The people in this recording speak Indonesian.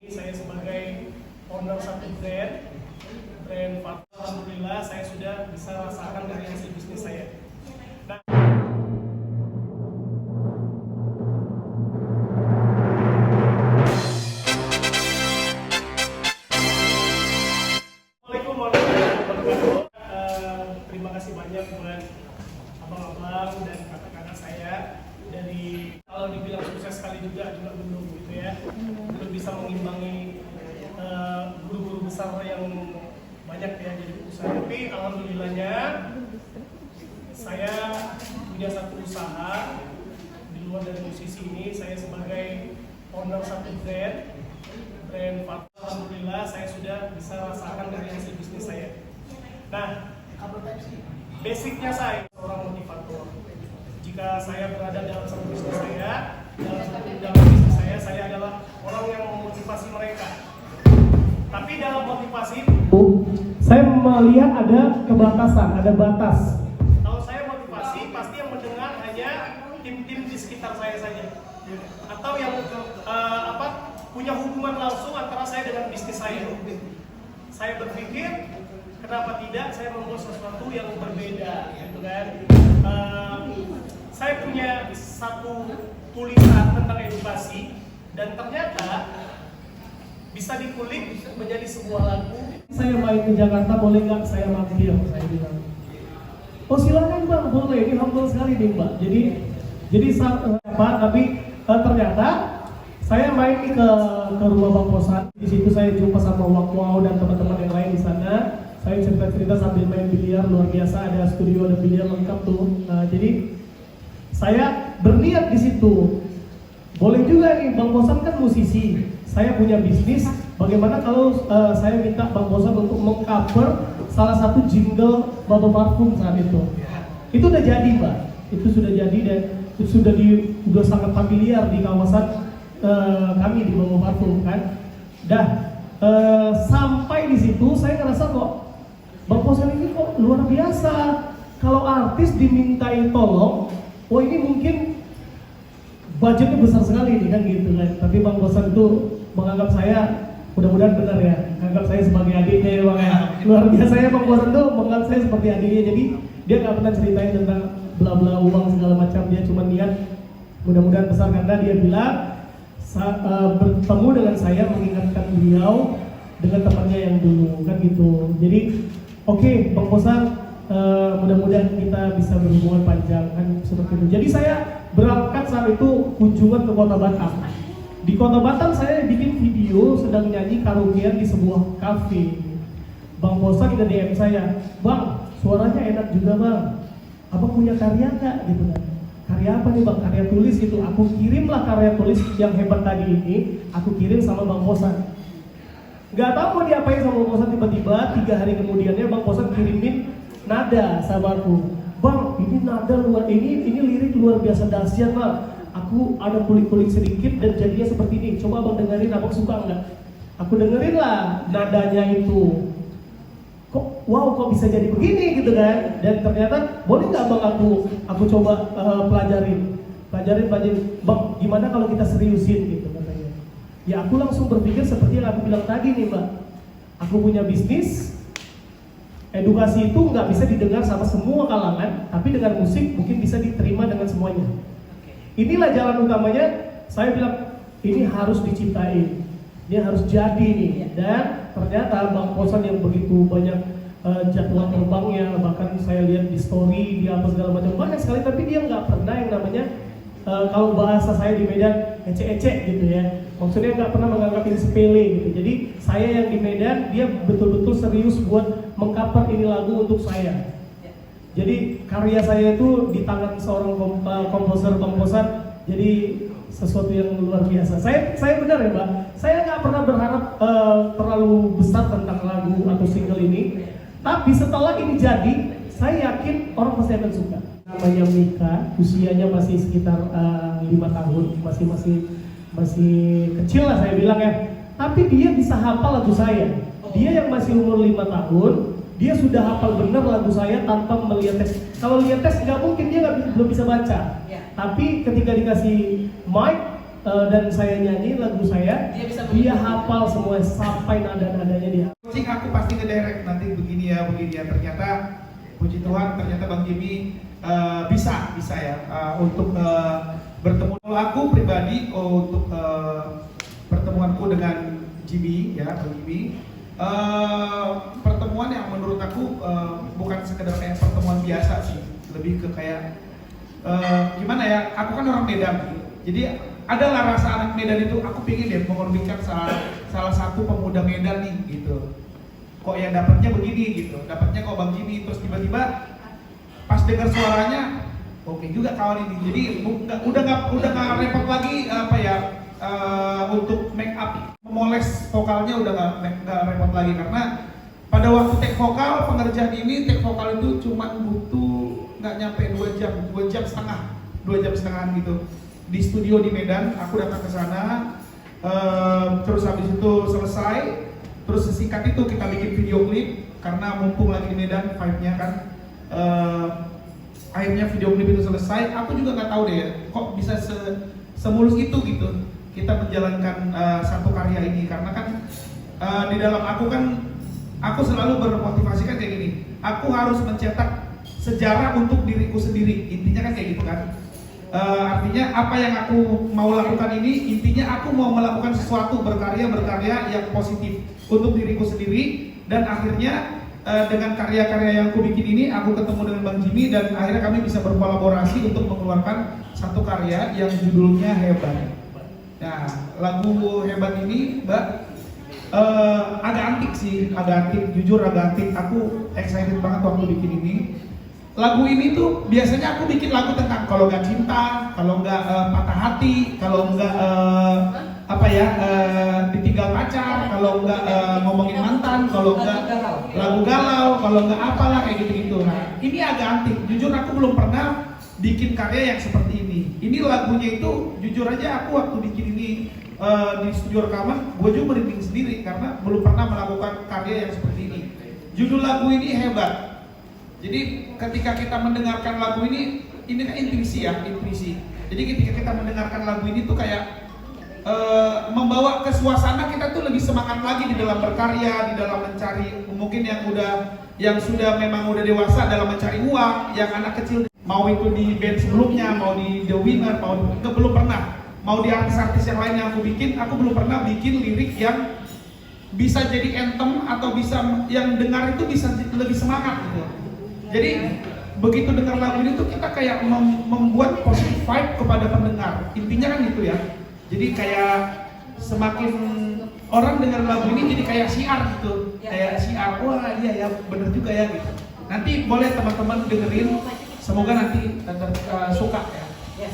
Saya sebagai owner satu brand Fat, alhamdulillah saya sudah bisa rasakan dari hasil bisnis saya. Nah, Assalamualaikum warahmatullahi wabarakatuh. Terima kasih banyak buat abang-abang dan kakak-kakak saya. Dari kalau dibilang sukses sekali juga belum gitu ya, belum bisa mengimbangi guru-guru besar yang banyak ya jadi usaha. Tapi alhamdulillahnya saya punya satu usaha di luar dari musisi ini. Saya sebagai owner satu brand Fat, alhamdulillah saya sudah bisa rasakan dari hasil bisnis saya. Nah, basicnya saya seorang motivator. Jika saya berada dalam satu bisnis saya, saya adalah orang yang memotivasi mereka. Tapi dalam motivasi, saya melihat ada kebatasan, ada batas. Kalau saya motivasi, pasti yang mendengar hanya tim-tim di sekitar saya saja, atau yang punya hubungan langsung antara saya dengan bisnis saya. Saya berpikir, kenapa tidak saya membuat sesuatu yang berbeda, gitu kan? Saya punya satu tulisan tentang edukasi dan ternyata bisa dikulik menjadi sebuah lagu. Saya main ke Jakarta, boleh nggak saya mampir? Saya bilang, oh silakan bang, boleh. Ini humble sekali nih mbak. Jadi tapi ternyata saya main ke rumah Bang Posan. Di situ saya jumpa sama Wow dan teman-teman yang lain di sana. Saya cerita-cerita sambil main biliar, luar biasa. Ada studio, ada biliar lengkap tuh. Jadi saya berniat di situ. Boleh juga nih, Bang Posan kan musisi. Saya punya bisnis. Bagaimana kalau saya minta Bang Posan untuk mengcover salah satu jingle Bubble Parfum saat itu? Itu udah jadi, Mbak. Itu sudah jadi dan itu sudah sangat familiar di kawasan kami di Bubble Parfum kan. Sampai di situ saya ngerasa kok Bang Posan ini kok luar biasa. Kalau artis dimintai tolong, oh ini mungkin budgetnya besar sekali nih kan gitu kan. Tapi Bang Posan itu menganggap saya, mudah-mudahan benar ya, menganggap saya sebagai adiknya ya Bang ya. Luar biasa ya Bang Posan tuh menganggap saya seperti adiknya. Jadi dia nggak pernah ceritain tentang bla-bla uang segala macam. Dia cuma niat mudah-mudahan besar karena dia bilang bertemu dengan saya mengingatkan beliau dengan temannya yang dulu kan gitu. Jadi oke, Bang Posan, mudah-mudahan kita bisa berhubungan panjang kan seperti itu. Jadi saya berangkat saat itu kunjungan ke Kota Batam. Di Kota Batam saya bikin video sedang nyanyi karaokean di sebuah kafe. Bang Posan ke DM saya, Bang, suaranya enak juga Bang. Abang punya karya nggak? Gitu kan. Karya apa nih Bang? Karya tulis gitu. Aku kirimlah karya tulis yang hebat tadi ini. Aku kirim sama Bang Posan. Gak tahu mau diapain sama Bang Posan, tiba-tiba 3 hari kemudiannya Bang Posan kirimin nada sama aku. Bang, ini nada luar ini lirik luar biasa dahsyat Bang. Aku ada kulik-kulik sedikit dan jadinya seperti ini. Coba Bang dengerin, Abang suka nggak? Aku dengerin lah nadanya itu. Kok bisa jadi begini gitu kan? Dan ternyata boleh nggak Bang aku coba pelajarin. Bang, gimana kalau kita seriusin gitu katanya. Ya aku langsung berpikir seperti yang aku bilang tadi nih Mbak. Aku punya bisnis. Edukasi itu nggak bisa didengar sama semua kalangan, tapi dengan musik mungkin bisa diterima dengan semuanya. Inilah jalan utamanya. Saya bilang ini harus diciptain, ini harus jadi nih. Dan ternyata Bang Posan yang begitu banyak jadwal terbangnya, bahkan saya lihat di story, dia apa segala macam banyak sekali, tapi dia nggak pernah yang namanya kalau bahasa saya di Medan ecek-ecek gitu ya. Maksudnya nggak pernah menganggap ini sepele gitu. Jadi saya yang di Medan, dia betul-betul serius buat mengcover ini lagu untuk saya. Jadi karya saya itu di tangan seorang komposer. Jadi sesuatu yang luar biasa. Saya benar ya Mbak. Saya nggak pernah berharap terlalu besar tentang lagu atau single ini. Tapi setelah ini jadi, saya yakin orang pasti akan suka. Namanya Mika, usianya masih sekitar 5 tahun, masih kecil lah saya bilang ya. Tapi dia bisa hafal lagu saya. Dia yang masih umur 5 tahun, dia sudah hafal benar lagu saya tanpa melihat teks. Kalau lihat teks nggak mungkin, dia belum bisa baca. Tapi ketika dikasih mic, dan saya nyanyi lagu saya, dia hafal semua sampai nada-nadanya dia. Coaching aku pasti ngedirect nanti begini ya. Ternyata puji Tuhan, ternyata Bang Jimmy bisa ya untuk bertemu. Kalau aku pribadi untuk pertemuanku dengan Jimmy ya, Bang Jimmy, pertemuan yang menurut aku bukan sekedar kayak pertemuan biasa sih, lebih ke kayak gimana ya, aku kan orang Medan, jadi adalah rasa anak Medan itu, aku pingin deh mengorbitkan salah satu pemuda Medan nih gitu. Kok yang dapatnya begini gitu, dapatnya kok Bang Jimmy, terus tiba-tiba pas dengar suaranya, oke juga kawan ini. Jadi udah nggak repot lagi untuk make up, memoles vokalnya udah nggak repot lagi, karena pada waktu take vokal pengerjaan ini, take vokal itu cuma butuh nggak nyampe 2 jam setengah gitu. Di studio di Medan, aku datang ke sana, terus habis itu selesai, terus sesingkat itu kita bikin video klip karena mumpung lagi di Medan vibe-nya kan. Akhirnya video klip itu selesai, aku juga nggak tahu deh kok bisa semulus itu gitu kita menjalankan satu karya ini, karena kan di dalam aku selalu bermotivasi kan kayak gini, aku harus mencetak sejarah untuk diriku sendiri, intinya kan kayak gitu kan. Artinya apa yang aku mau lakukan ini, intinya aku mau melakukan sesuatu, berkarya yang positif untuk diriku sendiri, dan akhirnya dengan karya-karya yang aku bikin ini, aku ketemu dengan Bang Jimmy dan akhirnya kami bisa berkolaborasi untuk mengeluarkan satu karya yang judulnya Hebat. Nah, lagu Hebat ini, Mbak, agak antik sih, jujur agak antik. Aku excited banget waktu bikin ini. Lagu ini tuh biasanya aku bikin lagu tentang kalau nggak cinta, kalau nggak patah hati, kalau nggak ditinggal pacar, kalau nggak ngomongin mantan, kalau nggak lagu galau, kalau nggak apalah kayak gitu-gitu. Nah, ini agak antik. Jujur aku belum pernah bikin karya yang seperti ini. Ini lagunya itu jujur aja aku waktu bikin ini di studio rekaman, gue juga merinding sendiri karena belum pernah melakukan karya yang seperti ini. Judul lagu ini Hebat. Jadi ketika kita mendengarkan lagu ini kan intuisi. Jadi ketika kita mendengarkan lagu ini tuh kayak membawa ke suasana kita tuh lebih semangat lagi di dalam berkarya, di dalam mencari, mungkin yang sudah memang udah dewasa dalam mencari uang, yang anak kecil mau itu di band sebelumnya, mau di The Winner, belum pernah, mau di artis-artis yang lain yang aku belum pernah bikin lirik yang bisa jadi anthem atau bisa yang dengar itu bisa lebih semangat gitu. Jadi begitu dengar lagu ini tuh kita kayak membuat positive vibe kepada pendengar. Intinya kan gitu ya. Jadi kayak semakin orang dengar lagu ini jadi kayak syiar gitu. Kayak syiar, wah iya ya bener juga ya gitu. Nanti boleh teman-teman dengerin, semoga nanti suka ya.